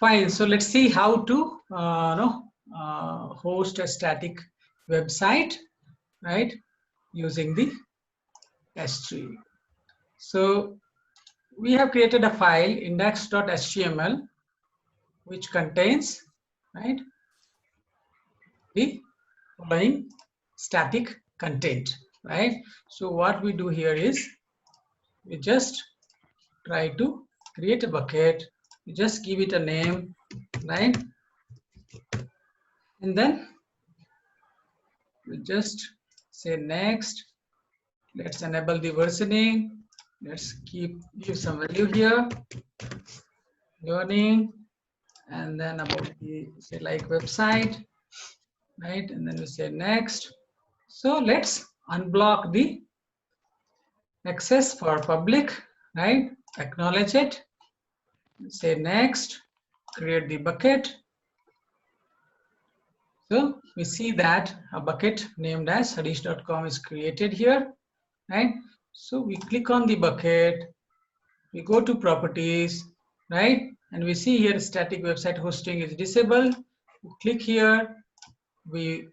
Fine. So let's see how to host a static website, right? Using the S3. So we have created a file index.html which contains, right, the following static content, right? So what we do here is we just try to create a bucket, we just give it a name, right? And then we just say next. Let's enable the versioning. Let's give some value here, learning, and then about the say like website, right? And then we say next. So let's unblock the access for public, right? Acknowledge it. Say next. Create the bucket. So we see that a bucket named as harish.com is created here, right? So we click on the bucket, we go to properties, right? And we see here static website hosting is disabled. We click here, we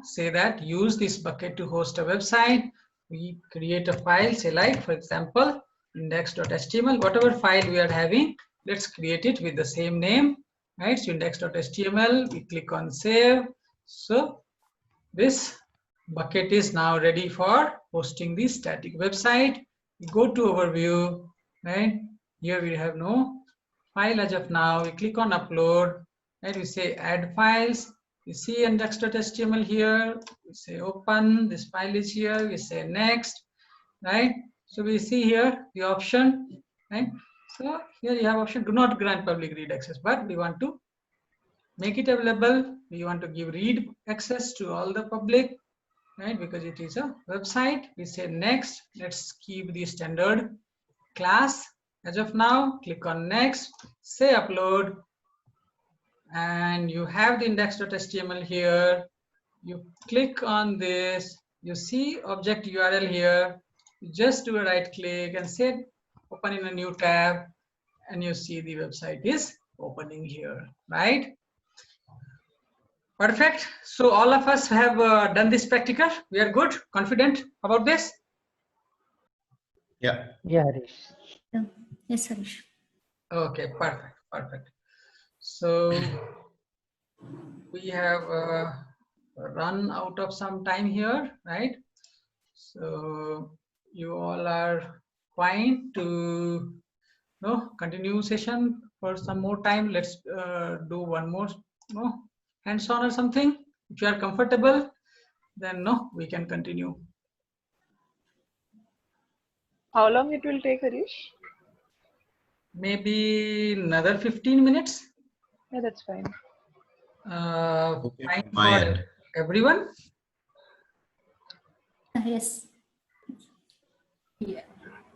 say that use this bucket to host a website. We create a file, say like, for example, index.html, whatever file we are having, let's create it with the same name, right? So index.html, we click on save. So this bucket is now ready for hosting the static website. We go to overview, right? Here we have no file as of now. We click on upload, right? We say add files. We see index.html here. We say open. This file is here. We say next, right? So we see here the option, right? So here you have option do not grant public read access, but we want to make it available. We want to give read access to all the public, right? Because it is a website. We say next. Let's keep the standard class as of now. Click on next. Say upload. And you have the index.html here. You click on this. You see object URL here. You just do a right click and say open in a new tab. And you see the website is opening here, right? Perfect. So all of us have done this practical. We are good, confident about this. Yeah. Yeah, Harish. Yeah. Yes, Harish. Okay, perfect, perfect. So we have run out of some time here, right? So you all are fine to continue session for some more time. Let's do one more hands-on or something. If you are comfortable, then we can continue. How long it will take, Harish? Maybe another 15 minutes. Yeah, that's fine. Okay, Fine from my for end. everyone. Yes. Yeah.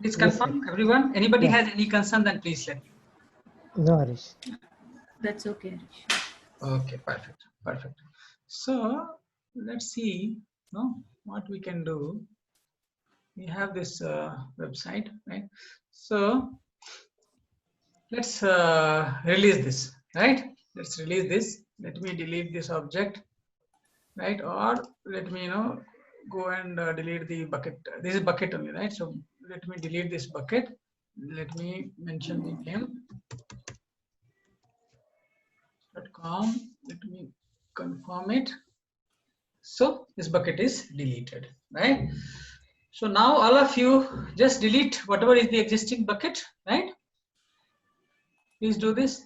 Please Yes, confirm, everyone. Anybody Yeah. has any concern, then please let me. No, Harish. That's okay, Harish. Okay, perfect, perfect. So let's see what we can do. We have this website, right? So let's release this, right? Let's release this. Let me delete this object, right? Or let me go and delete the bucket. This is bucket only, right? So let me delete this bucket. Let me mention the name .com. Let me confirm it. So this bucket is deleted, right? So now all of you just delete whatever is the existing bucket, right? Please do this.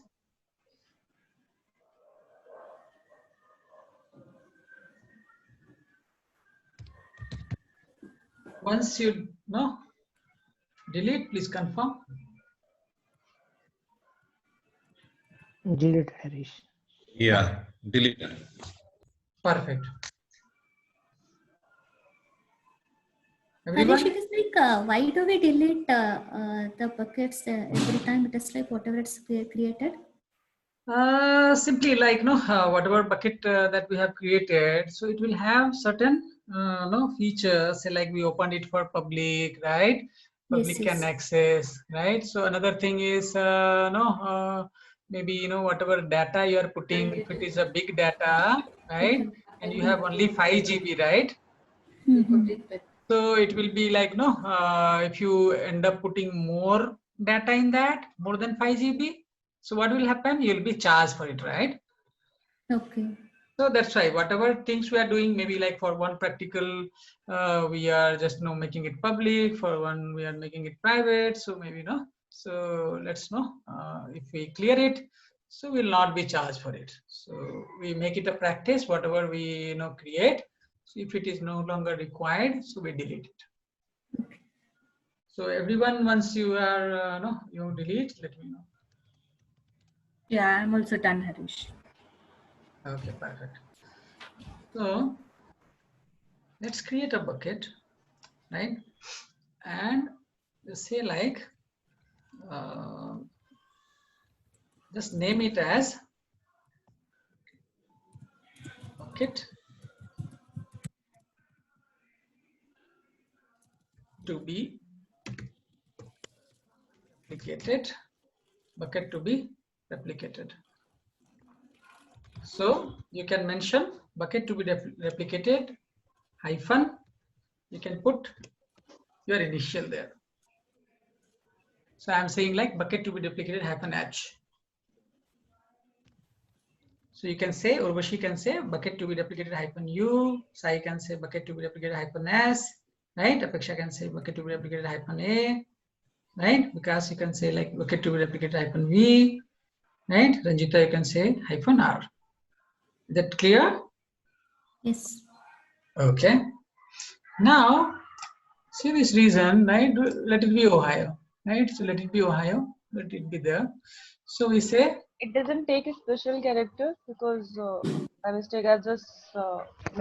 Once you delete, please confirm. Delete, Harish. Yeah, delete. Perfect. Harish, Everyone? it is like, why do we delete the buckets every time? It is like whatever it's created. Simply like whatever bucket that we have created, so it will have certain features. Say like we opened it for public, right? Public Yes, can yes. access, right? So another thing is maybe, you know, whatever data you are putting, if it is a big data, right? And you have only 5 GB, right? So it will be like, no, if you end up putting more data in that, more than 5 GB, so what will happen? You'll be charged for it, right? Okay. So that's why whatever things we are doing, maybe like for one practical, we are just, you know, making it public. For one, we are making it private. So maybe, you know, so let's know if we clear it, so we'll not be charged for it. So we make it a practice, whatever we, you know, create. So if it is no longer required, so we delete it. So everyone, once you are, no, you delete, let me know. Yeah, I'm also done, Harish. Okay, perfect. So let's create a bucket, right? And just say like, just name it as bucket to be replicated, bucket to be replicated. So you can mention bucket to be replicated hyphen, you can put your initial there. So I'm saying like bucket to be replicated hyphen h. So you can say, Urvashi can say bucket to be replicated hyphen u, Sai can say bucket to be replicated hyphen s, right? Apeksha can say bucket to be replicated hyphen a, right? Because you can say like bucket to be replicated hyphen v, right? Ranjita, you can say hyphen r. Is that clear? Yes. Okay. Now, see this reason, right? Let it be Ohio, right? So let it be Ohio, let it be there. So we say, It doesn't take a special character because by mistake I just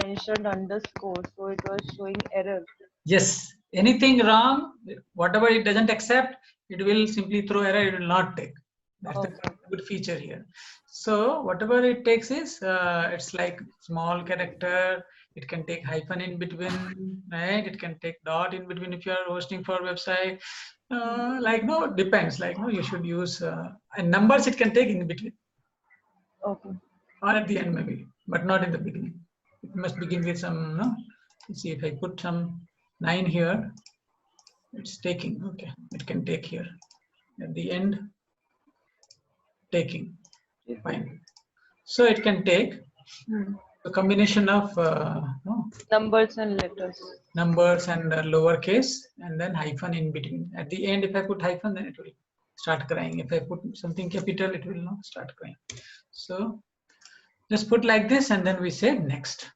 mentioned underscore, so it was showing error. yes, anything wrong, whatever it doesn't accept, it will simply throw error, it will not take. That's the good feature here. So whatever it takes is, it's like small character, it can take hyphen in between, right? It can take dot in between if you are hosting for website. Like, no, depends, like, no, you should use, and numbers it can take in between. Okay. Or at the end maybe, but not in the beginning. It must begin with some, no? Let's see if I put some 9 here, it's taking, okay, it can take here. At the end, taking, fine. So it can take a combination of Numbers and letters. numbers and lowercase and then hyphen in between. At the end, if I put hyphen, then it will start crying. If I put something capital, it will not start crying. So just put like this and then we say next.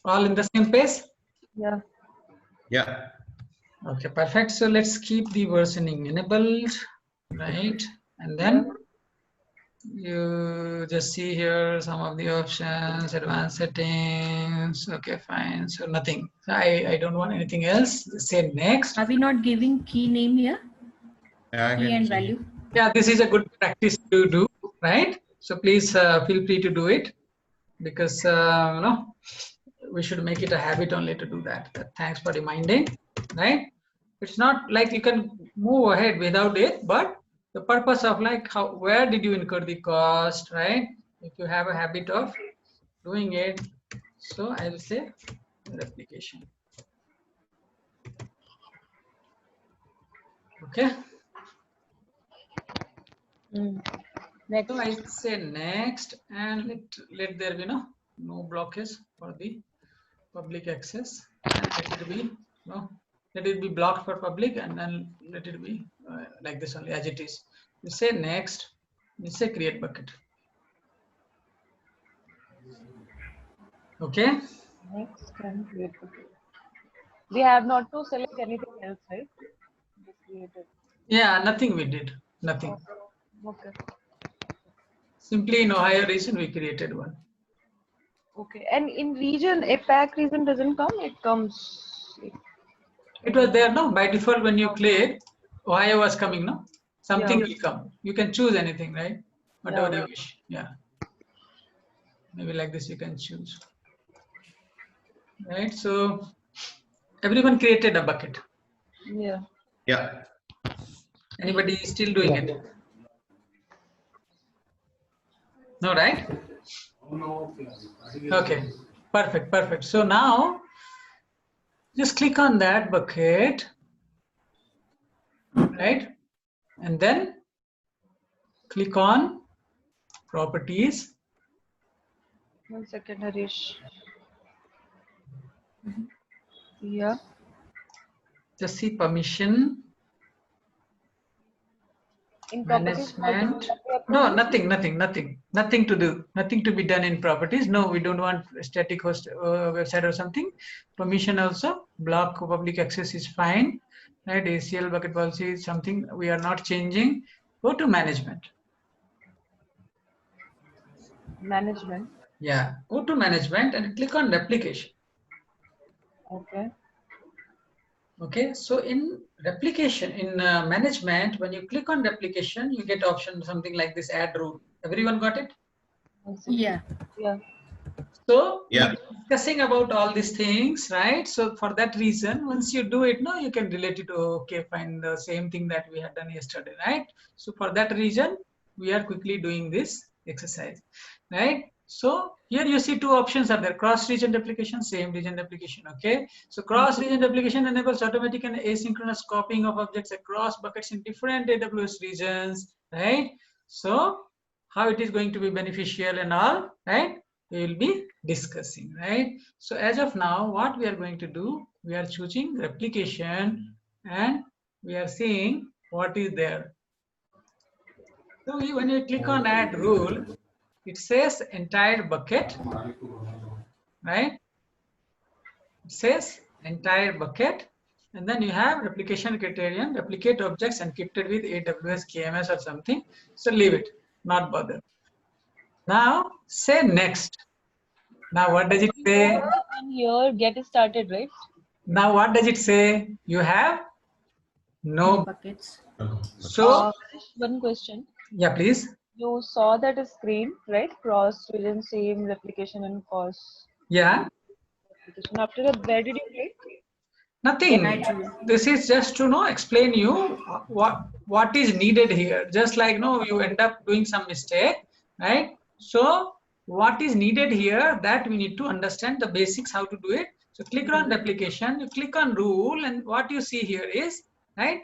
All in the same page? Yeah. Yeah. Okay, perfect. So let's keep the versioning enabled, right? And then you just see here some of the options, advanced settings. Okay, fine. So nothing. I don't want anything else. Say next. Are we not giving key name here? Yeah, I Key can and see. value? Yeah, this is a good practice to do, right? So please feel free to do it because we should make it a habit only to do that. Thanks for reminding, right? It's not like you can move ahead without it, but the purpose of like where did you incur the cost, right? If you have a habit of doing it, so I will say replication. Okay. Next. So I say next, and let there be no blockage for the public access. Let it be let it be blocked for public, and then let it be like this only as it is. You say next. You say create bucket. Okay. Next and create bucket. We have not to select anything else, right? Just create it. Yeah, nothing we did. Nothing. Okay. Simply in Ohio region we created one. Okay. And in region, APAC region doesn't come. It comes. It was there, no? By default, when you click, Ohio was coming, no? Something will come. You can choose anything, right? Whatever you wish. Yeah. Maybe like this you can choose. Right? So everyone created a bucket. Yeah. Yeah. Anybody still doing it? No, right? Okay, perfect, perfect. So now just click on that bucket, right? And then click on properties. 1 second, Harish. Yeah. Just see permission, In properties, management. what we have to No, do? nothing to do, nothing to be done in properties. No, we don't want static host website or something. Permission also, block public access is fine, right? ACL bucket policy is something we are not changing. Go to management. Management. Yeah, go to management and click on replication. Okay. Okay, so in replication, in management, when you click on replication, you get option something like this add rule. Everyone got it? 1 second. Yeah. Yeah. So Yeah. we're discussing about all these things, right? So for that reason, once you do it, no, you can relate it to, okay, fine, the same thing that we had done yesterday, right? So for that reason, we are quickly doing this exercise, right? So here you see two options are there, cross-region replication, same region replication, okay? So cross-region replication enables automatic and asynchronous copying of objects across buckets in different AWS regions, right? So how it is going to be beneficial and all, right? We will be discussing, right? So as of now, what we are going to do, we are choosing replication and we are seeing what is there. So when you click on add rule, it says entire bucket, right? It says entire bucket, and then you have replication criterion, replicate objects encrypted with AWS KMS or something. So leave it, not bother. Now say next. Now what does it say? And here, get started, right? Now what does it say? You have no. Buckets. So Harish, one question. yeah, please. You saw that screen, right? Cross region, same replication and cross Yeah, replication. After that, where did you click? nothing. Add rule. This is just to know, explain you what is needed here. Just like no, you end up doing some mistake, right? So what is needed here, that we need to understand the basics how to do it. So click on replication, you click on rule, and what you see here is, right?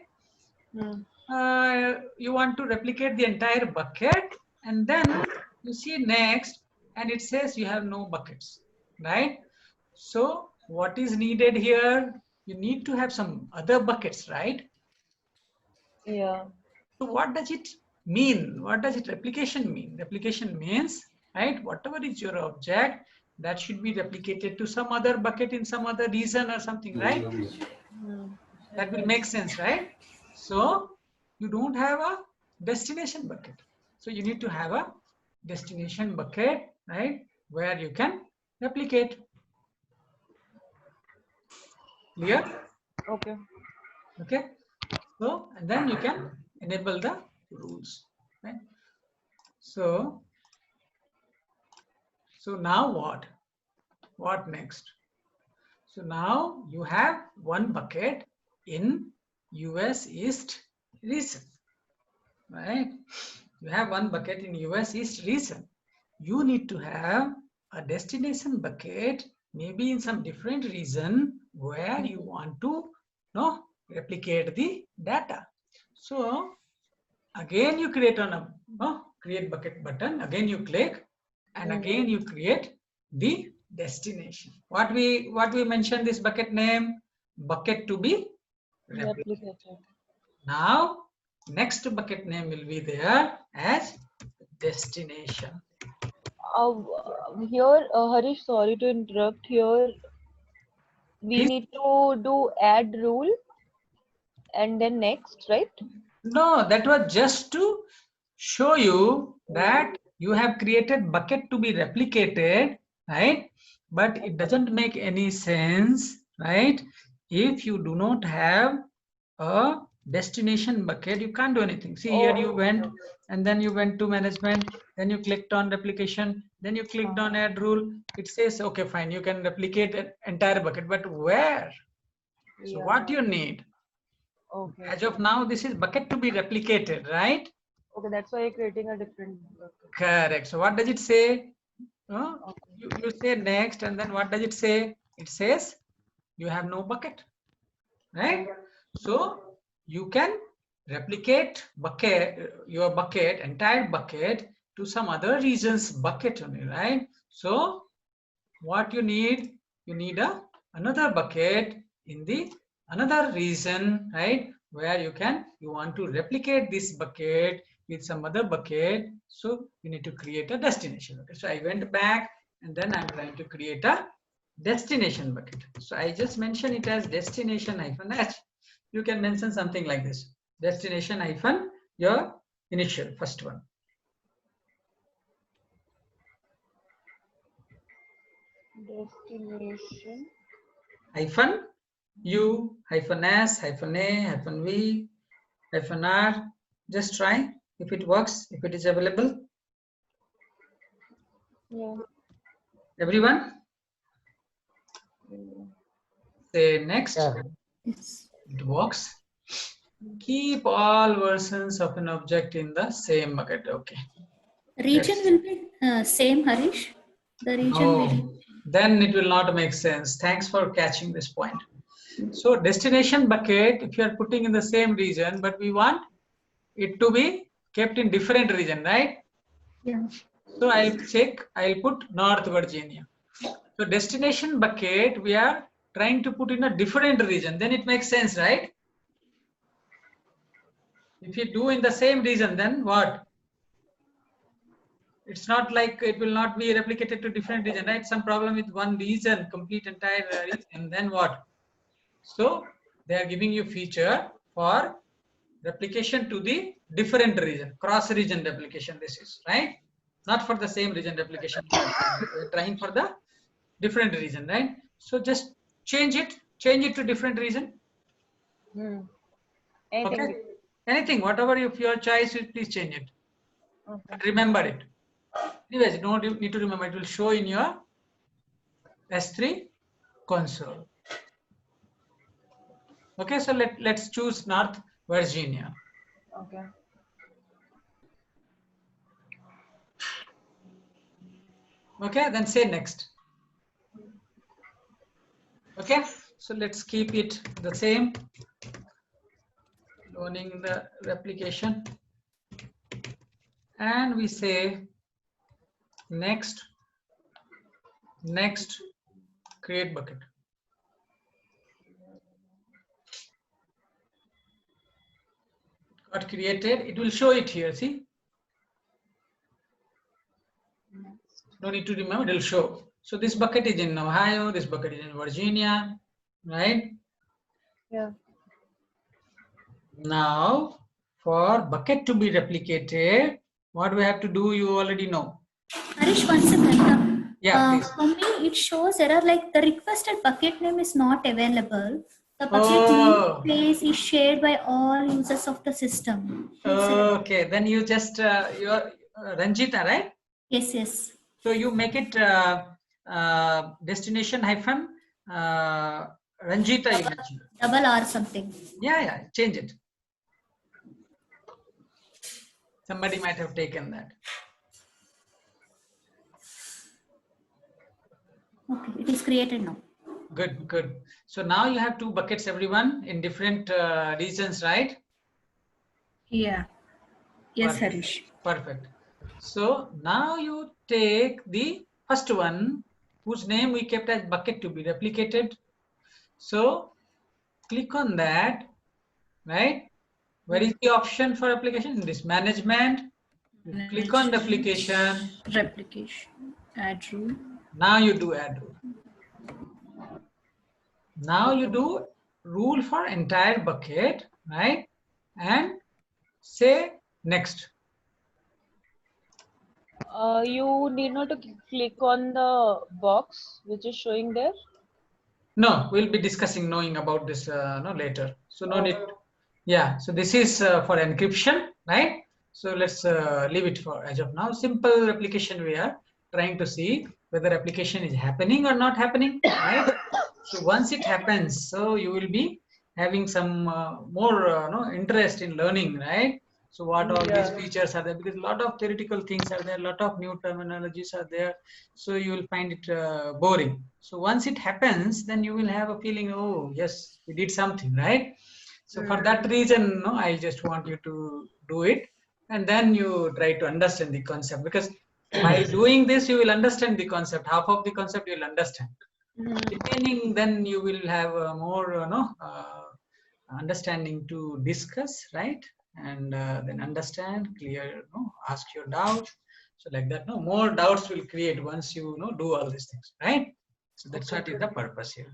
You want to replicate the entire bucket, and then you see next, and it says you have no buckets, right? So what is needed here? You need to have some other buckets, right? Yeah. So what does it mean? What does it replication mean? Replication means, right, whatever is your object, that should be replicated to some other bucket in some other region or something, right? That will make sense, right? So you don't have a destination bucket. So you need to have a destination bucket, right, where you can replicate. Clear? Okay. Okay. So, and then you can enable the rules, right? So now what? What next? So now you have one bucket in US East region, right? You have one bucket in US East region. You need to have a destination bucket, maybe in some different region where you want to replicate the data. So again you create on a create bucket button, again you click, and again you create the destination. What we mentioned, this bucket name, bucket to be replicated. Now next bucket name will be there as destination. Here, Harish, sorry to interrupt. Here, we Please? need to do add rule and then next, right? No, that was just to show you that you have created bucket to be replicated, right? But it doesn't make any sense, right? If you do not have a destination bucket, you can't do anything. See here, you went and then you went to management, then you clicked on replication, then you clicked on add rule. It says, okay, fine, you can replicate an entire bucket, but where? So what you need? Okay. As of now, this is bucket to be replicated, right? Okay, that's why you're creating a different bucket. Correct. So what does it say? Okay. You say next, and then what does it say? It says you have no bucket, right? So you can replicate your bucket, entire bucket, to some other region's bucket only, right? So what you need another bucket in the another region, right? Where you want to replicate this bucket with some other bucket. So you need to create a destination. Okay, so I went back and then I'm trying to create a destination bucket. So I just mention it as destination hyphen h. You can mention something like this: destination hyphen your initial first one. Destination. Hyphen U, hyphen S, hyphen A, hyphen V, hyphen R. Just try if it works, if it is available. Yeah. Everyone, say next. Yes. It works. Keep all versions of an object in the same bucket. Okay. Region will be same, Harish. The region will. No, then it will not make sense. Thanks for catching this point. So destination bucket, if you are putting in the same region, but we want it to be kept in different region, right? Yeah. So I'll put North Virginia. So destination bucket, we are trying to put in a different region, then it makes sense, right? If you do in the same region, then what? It's not like it will not be replicated to different region, right? Some problem with one region, complete entire region, then what? So they are giving you feature for replication to the different region, cross region replication. This is right, not for the same region replication. We're trying for the different region, right? So just change it to different region. Anything. Okay, anything, whatever your choice, please change it. Okay. Remember it. Anyways, you don't need to remember. It will show in your S3 console. Okay, so let's choose North Virginia. Okay. Okay, then say next. Okay, so let's keep it the same. Loading the replication. And we say next, create bucket. Got created, it will show it here, see? No need to remember, it will show. So this bucket is in Ohio, this bucket is in Virginia, right? Yeah. Now, for bucket to be replicated, what we have to do, you already know. Harish, one second. Yeah, please. For me, it shows error like the requested bucket name is not available. The bucket Oh. namespace is shared by all users of the system. Okay, then you just, you're Ranjita, right? Yes, yes. So you make it destination hyphen Ranjita, you mentioned. Double R something. Yeah, change it. Somebody might have taken that. Okay, it is created now. Good. So now you have two buckets, everyone, in different regions, right? Yeah. Yes, Perfect. Harish. Perfect. So now you take the first one whose name we kept as bucket to be replicated. So click on that, right? Where is the option for application? In this management, you click on replication. Replication. Add rule. Now you do add rule. Now you do rule for entire bucket, right? And say next. You need not to click on the box which is showing there. No, we'll be discussing knowing about this later. So no need. Yeah, so this is for encryption, right? So let's leave it for as of now. Simple replication we are trying to see whether application is happening or not happening, right? So once it happens, so you will be having some more interest in learning, right? So what all these Yeah. features are there? Because a lot of theoretical things are there, a lot of new terminologies are there. So you will find it boring. So once it happens, then you will have a feeling, oh yes, we did something, right? So for that reason, no, I just want you to do it, and then you try to understand the concept, because by doing this, you will understand the concept. Half of the concept you will understand. Remaining, then you will have more, understanding to discuss, right? And then understand, clear, ask your doubts. So like that, no more doubts will create once you do all these things, right? So that's what is the purpose here.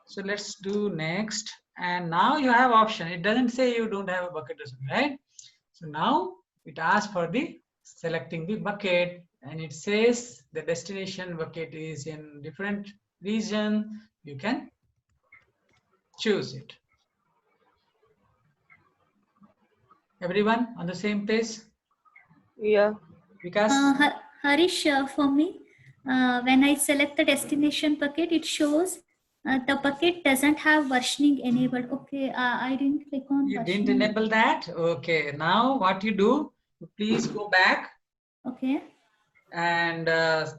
So let's do next. And now you have option. It doesn't say you don't have a bucket or something, right? So now it asks for the selecting the bucket, and it says the destination bucket is in different region. You can choose it. Everyone on the same page? Yeah. Vikas? Harish, for me, when I select the destination bucket, it shows the bucket doesn't have versioning enabled. Okay, I didn't click on You versioning. didn't enable that? Okay, now what you do, please go back. Okay. And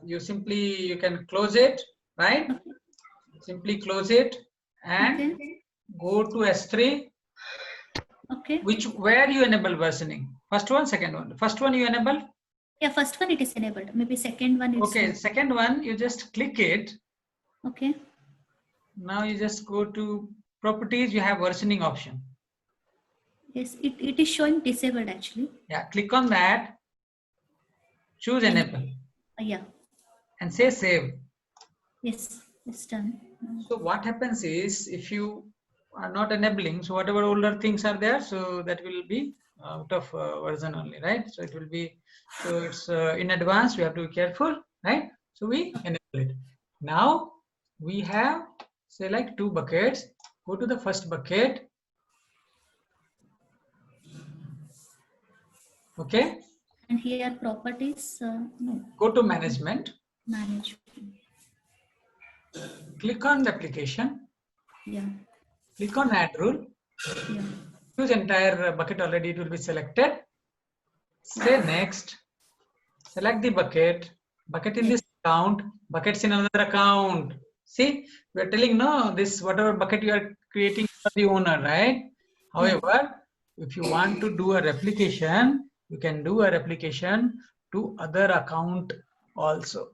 you can close it, right? Okay. Simply close it and go to S3. Okay. Where you enable versioning? First one, second one. First one you enable? Yeah, first one it is enabled. Maybe second one it's okay, second one you just click it. Okay. Now you just go to properties, you have versioning option. Yes, it is showing disabled actually. Yeah, click on that. Choose enable. Yeah. And say save. Yes, it's done. So what happens is, if you are not enabling, so whatever older things are there, so that will be out of version only, right? So it will be, so it's in advance, we have to be careful, right? So we enable it. Now we have, say, like 2 buckets. Go to the first bucket. Okay. And here properties, no. Go to management. Management. Click on the application. Yeah. Click on add rule. Yeah. Choose entire bucket already, it will be selected. Say next. Select the bucket. Bucket in this account. Buckets in another account. See, we are telling, no, this whatever bucket you are creating for the owner, right? However, if you want to do a replication, you can do a replication to other account also.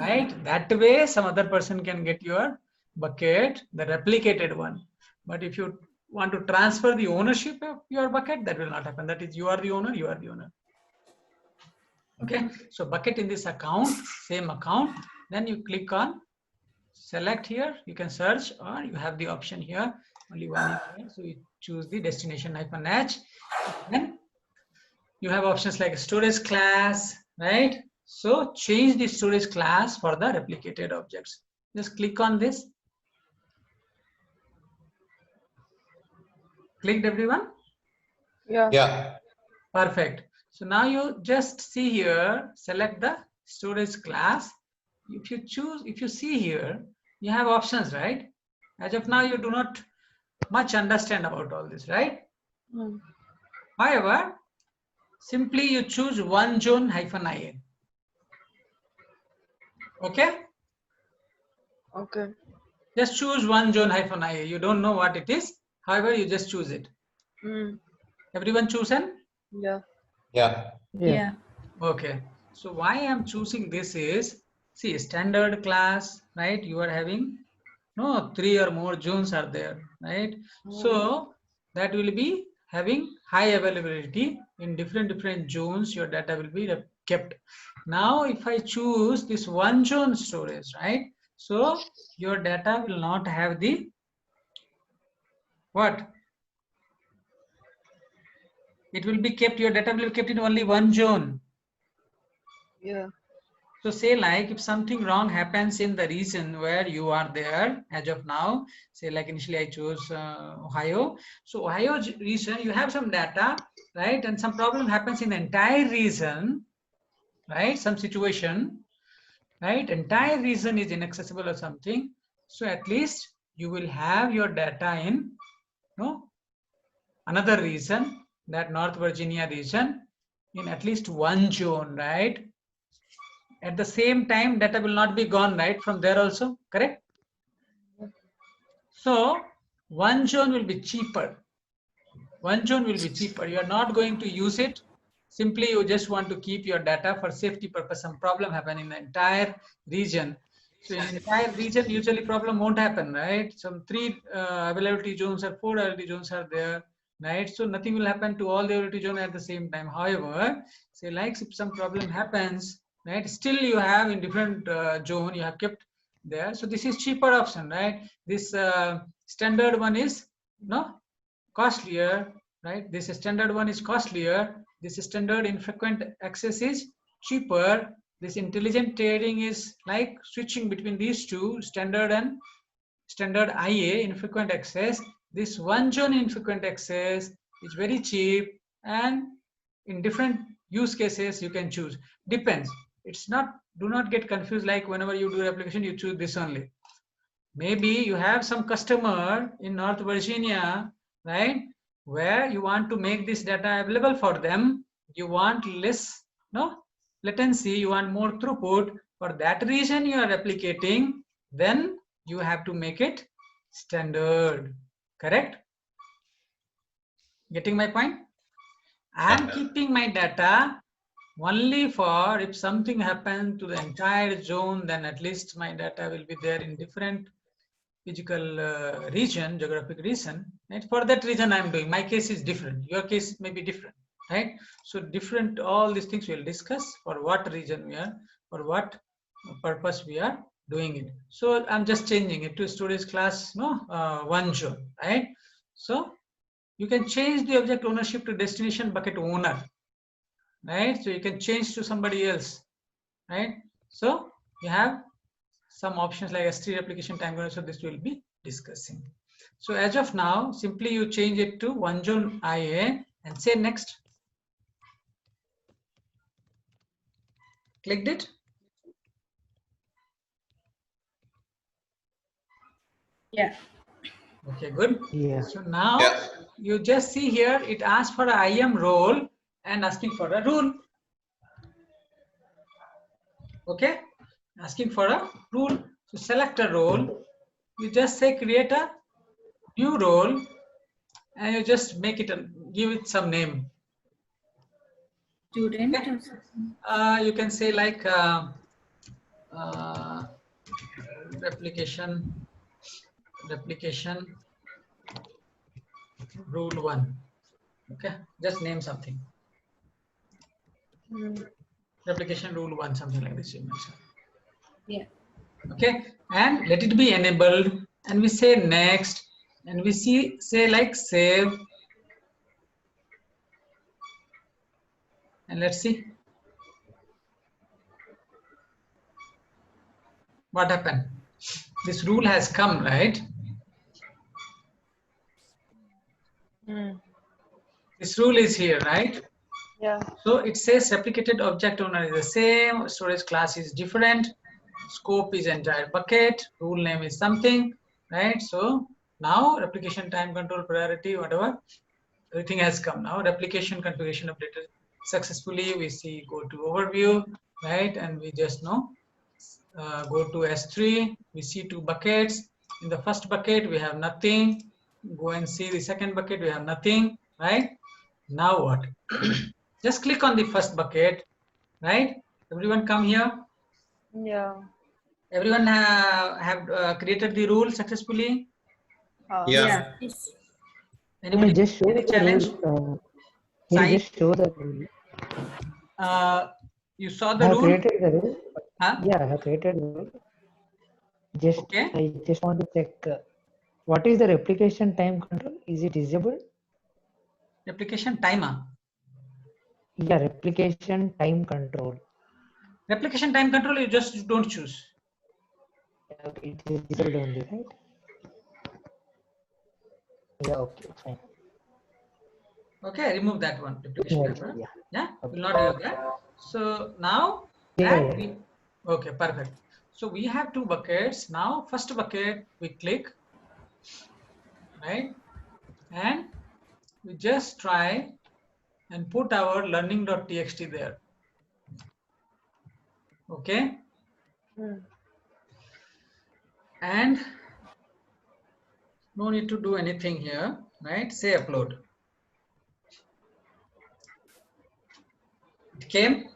Right? That way, some other person can get your bucket, the replicated one. But if you want to transfer the ownership of your bucket, that will not happen. That is, you are the owner, you are the owner. Okay. So bucket in this account, same account. Then you click on select here. You can search, or you have the option here. Only one is here. So you choose the destination -h. Then you have options like storage class, right? So change the storage class for the replicated objects. Just click on this. Clicked, everyone? Yeah. Yeah. Perfect. So now you just see here, select the storage class. If you see here, you have options, right? As of now, you do not much understand about all this, right? However, simply you choose one zone -ia. Okay? Okay. Just choose one zone -ia. You don't know what it is. However, you just choose it. Everyone chosen? Yeah. Yeah. Yeah. Okay. So why I'm choosing this is, see, standard class, right? You are having, no, 3 or more zones are there, right? So that will be having high availability in different zones. Your data will be kept. Now, if I choose this one zone storage, right? So your data will not have the what? It will be kept, your data will be kept in only one zone. Yeah. So say, like, if something wrong happens in the region where you are there as of now, say like initially I chose Ohio. So Ohio region, you have some data, right? And some problem happens in the entire region, right? Some situation, right? Entire region is inaccessible or something. So at least you will have your data in, another region, that North Virginia region in at least one zone, right? At the same time, data will not be gone, right, from there also, correct? So one zone will be cheaper. One zone will be cheaper. You are not going to use it. Simply, you just want to keep your data for safety purpose. Some problem happen in the entire region. So in entire region, usually problem won't happen, right? Some 3 availability zones or 4 availability zones are there, right? So nothing will happen to all the availability zone at the same time. However, say like if some problem happens, right? Still you have in different zone, you have kept there. So this is cheaper option, right? This standard one is costlier, right? This standard one is costlier. This standard infrequent access is cheaper. This intelligent trading is like switching between these two, standard and standard IA, infrequent access. This one zone infrequent access is very cheap, and in different use cases you can choose. Depends. It's not, do not get confused like whenever you do application, you choose this only. Maybe you have some customer in North Virginia, right, where you want to make this data available for them. You want less latency, you want more throughput. For that reason you are replicating, then you have to make it standard, correct? Getting my point? I am keeping my data only for if something happens to the entire zone, then at least my data will be there in different physical region, geographic region, right? For that reason I am doing. My case is different, your case may be different, right? So different, all these things we'll discuss for what region we are, for what purpose we are doing it. So I'm just changing it to storage class one zone, right? So you can change the object ownership to destination bucket owner, right? So you can change to somebody else, right? So you have some options like S3 replication time control. So this will be discussing. So as of now, simply you change it to one zone IA and say next. Clicked it. Yeah. Okay, good. Yeah. So now Yeah. you just see here, it asks for a IAM role and asking for a rule. Okay, asking for a rule. So select a role. You just say create a new role, and you just make it give it some name. Student Okay. or something. You can say like replication rule 1. Okay, just name something. Replication rule 1, something like this you mention. Yeah. Okay, and let it be enabled, and we say next, and we say like save, and let's see what happened. This rule has come, right? This rule is here, right? Yeah. So it says replicated object owner is the same, storage class is different, scope is entire bucket, rule name is something, right? So now replication time control priority, whatever, everything has come. Now replication configuration updated successfully. We see go to overview, right? And we just know go to S3. We see 2 buckets. In the first bucket we have nothing. Go and see the second bucket, we have nothing, right? Now what? Just click on the first bucket, right? Everyone come here. Yeah. Everyone have created the rule successfully. Yeah. Yes. Can you Anybody just show any the challenge? rule? Can Sai, you just show the rule? you saw I the have rule? created the rule. Huh? Yeah, I have created the rule. Just Okay. I just want to check what is the replication time control? Is it disabled? Replication timer. Yeah, replication time control. Replication time control, you just don't choose. Yeah, okay, it is disabled only, right? Yeah, okay, fine. Okay, remove that one. Replication Yeah, timer. yeah. Yeah, Okay. will not use that. So now, Yeah, that okay, perfect. So we have 2 buckets. Now, first bucket we click, right? And we just try and put our learning.txt there. Okay. And no need to do anything here, right? Say upload. It came.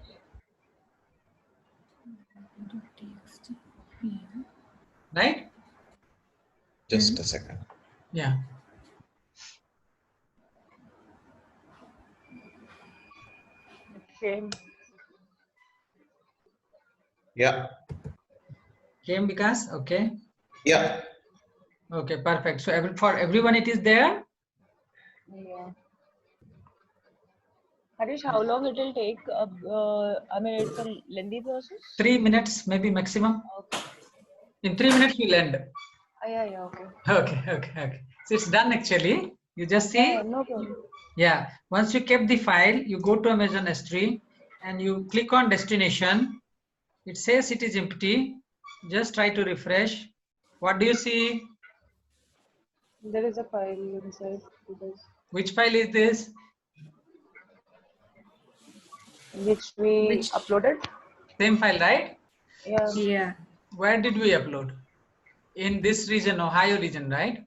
Right? Just a second. Yeah. Same. Yeah. Came because okay. Yeah. Okay, perfect. So for everyone it is there. Yeah. Harish, how long it will take? I mean, it's a lengthy process. 3 minutes, maybe maximum. Okay. In 3 minutes we'll end. Yeah, okay. Okay. So it's done actually. You just see. Yeah, no problem. Yeah. Once you kept the file, you go to Amazon S3 and you click on destination. It says it is empty. Just try to refresh. What do you see? There is a file inside. Which file is this? Which we uploaded. Same file, right? Yeah. Yeah. Where did we upload? In this region, Ohio region, right?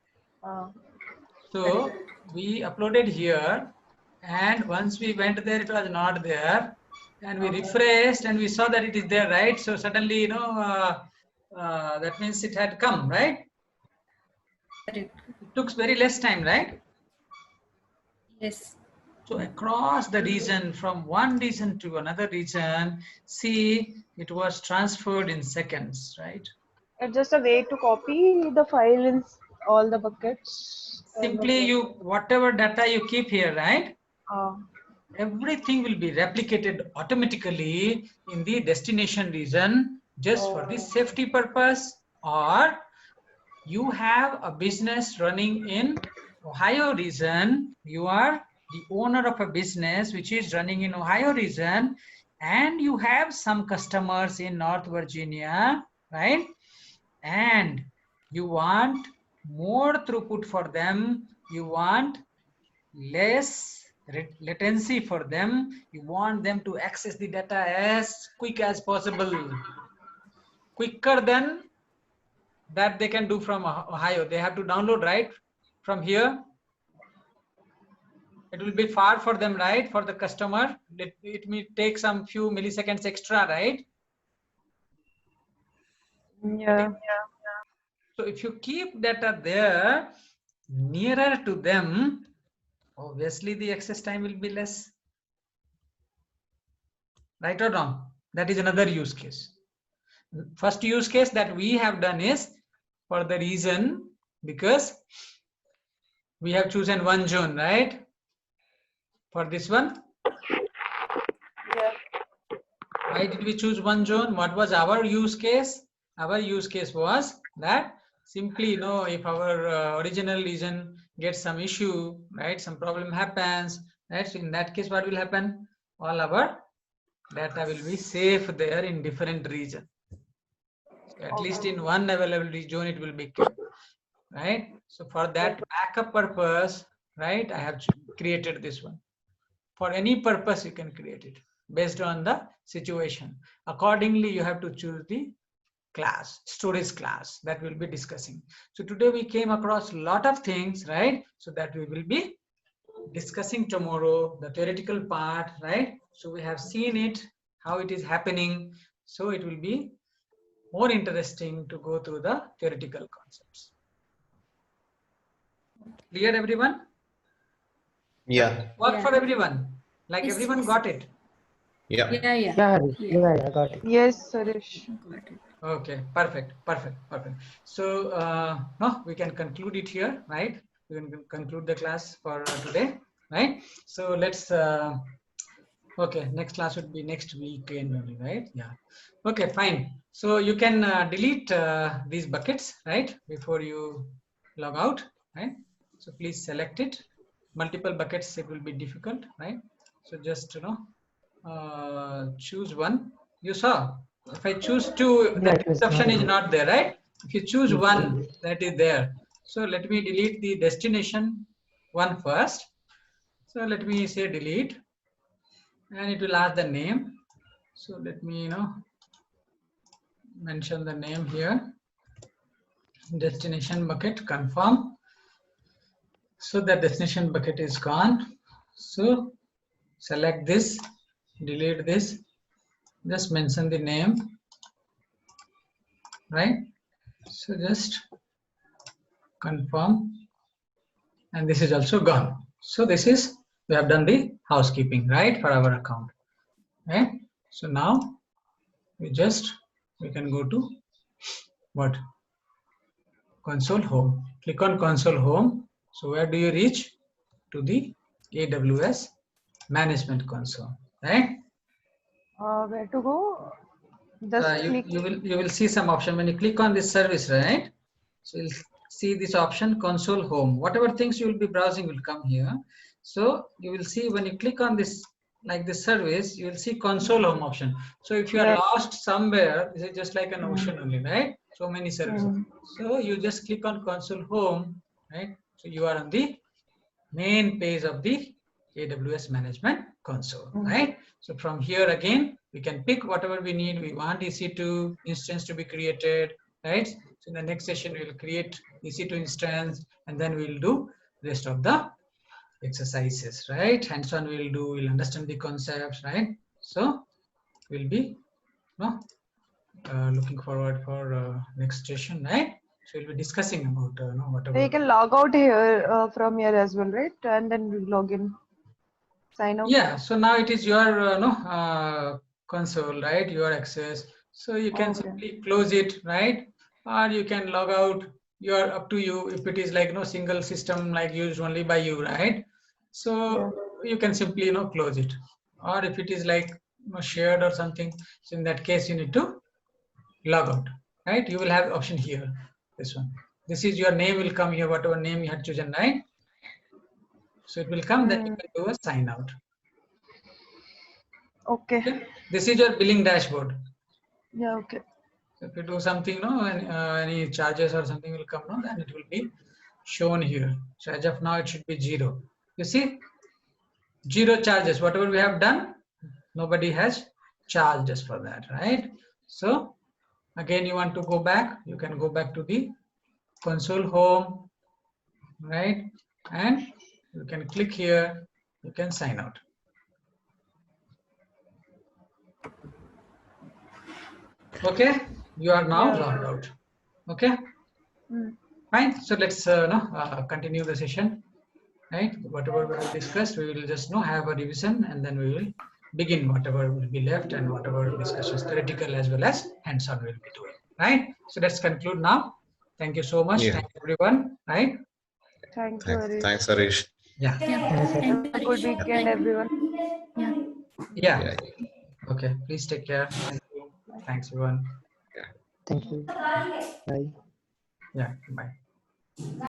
So we uploaded here, and once we went there, it was not there, and we refreshed and we saw that it is there, right? So suddenly, that means it had come, right? Correct. It took very less time, right? Yes. So across the region, from one region to another region, see, it was transferred in seconds, right? It's just a way to copy the file in all the buckets. Simply whatever data you keep here, right? Uh, Everything will be replicated automatically in the destination region just for the safety purpose, or you have a business running in Ohio region, you are the owner of a business which is running in Ohio region, and you have some customers in North Virginia, right? And you want more throughput for them, you want less latency for them, you want them to access the data as quick as possible, quicker than that they can do from Ohio. They have to download right from here. It will be far for them, right? For the customer, it may take some few milliseconds extra, right? yeah. So if you keep data there nearer to them, obviously the access time will be less. Right or wrong? That is another use case. First use case that we have done is for the reason because we have chosen one zone, right? For this one. Yeah. Why did we choose one zone? What was our use case? Our use case was that simply, if our original region gets some issue, right? Some problem happens, right? So in that case, what will happen? All our data will be safe there in different region. So at least in one available region, it will be kept, right? So for that backup purpose, right? I have created this one. For any purpose, you can create it based on the situation. Accordingly, you have to choose the class, storage class that we'll be discussing. So today we came across a lot of things, right? So that we will be discussing tomorrow, the theoretical part, right? So we have seen it, how it is happening. So it will be more interesting to go through the theoretical concepts. Clear, everyone? Yeah. Work for everyone. Like Yes, everyone yes. got it. Yeah. Yeah, I got it. Yes, Harish. Got it. Okay, perfect. So no, we can conclude it here, right? We can conclude the class for today, right? So let's okay, next class would be next weekend only, right? Yeah. Okay, fine. So you can delete these buckets, right? Before you log out, right? So please select it. Multiple buckets, it will be difficult, right? So just choose one. You saw. If I choose two, Yeah, the it was option not is there. not there, right? If you choose one, that is there. So let me delete the destination one first. So let me say delete. and it will ask the name. So let me, mention the name here. Destination bucket, confirm. So the destination bucket is gone. So select this, delete this, just mention the name, right? So just confirm, and this is also gone. So this is, we have done the housekeeping, right, for our account, right? So now we can go to what? Console home. Click on console home. So where do you reach? To the AWS management console, right? Where to go? Just click. You will see some option when you click on this service, right? So you'll see this option, console home. Whatever things you will be browsing will come here. So you will see when you click on this, like this service, you will see console home option. So if you are Yeah. lost somewhere, this is just like an ocean only, right? So many services. So you just click on console home, right? So you are on the main page of the AWS management console, right? So from here again, we can pick whatever we need. We want EC2 instance to be created, right? So in the next session, we will create EC2 instance, and then we will do rest of the exercises, right? Hands-on we'll understand the concepts, right? So we'll be looking forward for next session, right? So we'll be discussing about whatever. So you can log out here from here as well, right? And then log in, sign out. Yeah, so now it is your console, right? Your access. So you can Okay. simply close it, right? Or you can log out. You're up to you if it is like no single system like used only by you, right? So you can simply close it. Or if it is like shared or something, so in that case you need to log out, right? You will have option here. This one. This is your name will come here, whatever name you had chosen, right? So it will come, then you can do a sign out. Okay. This is your billing dashboard. Yeah, okay. So if you do something, any charges or something will come, then it will be shown here. So as of now, it should be 0. You see, 0 charges. Whatever we have done, nobody has charged us for that, right? So again, you want to go back, you can go back to the console home, right? And you can click here, you can sign out. Okay, you are now logged out. Okay, fine. So let's continue the session, right? Whatever we have discussed, we will just have a revision, and then we will begin whatever will be left and whatever discussions, theoretical as well as hands-on, will be doing, right? So let's conclude now. Thank you so much. Yeah. Thank you, everyone. Right? Thank you, Harish. Thanks, Harish. Yeah. Thank you, Have a good Harish. weekend, everyone. Yeah. Yeah. Okay. Please take care. Thank you. Thanks, everyone. Thank you. Bye. Yeah. Bye.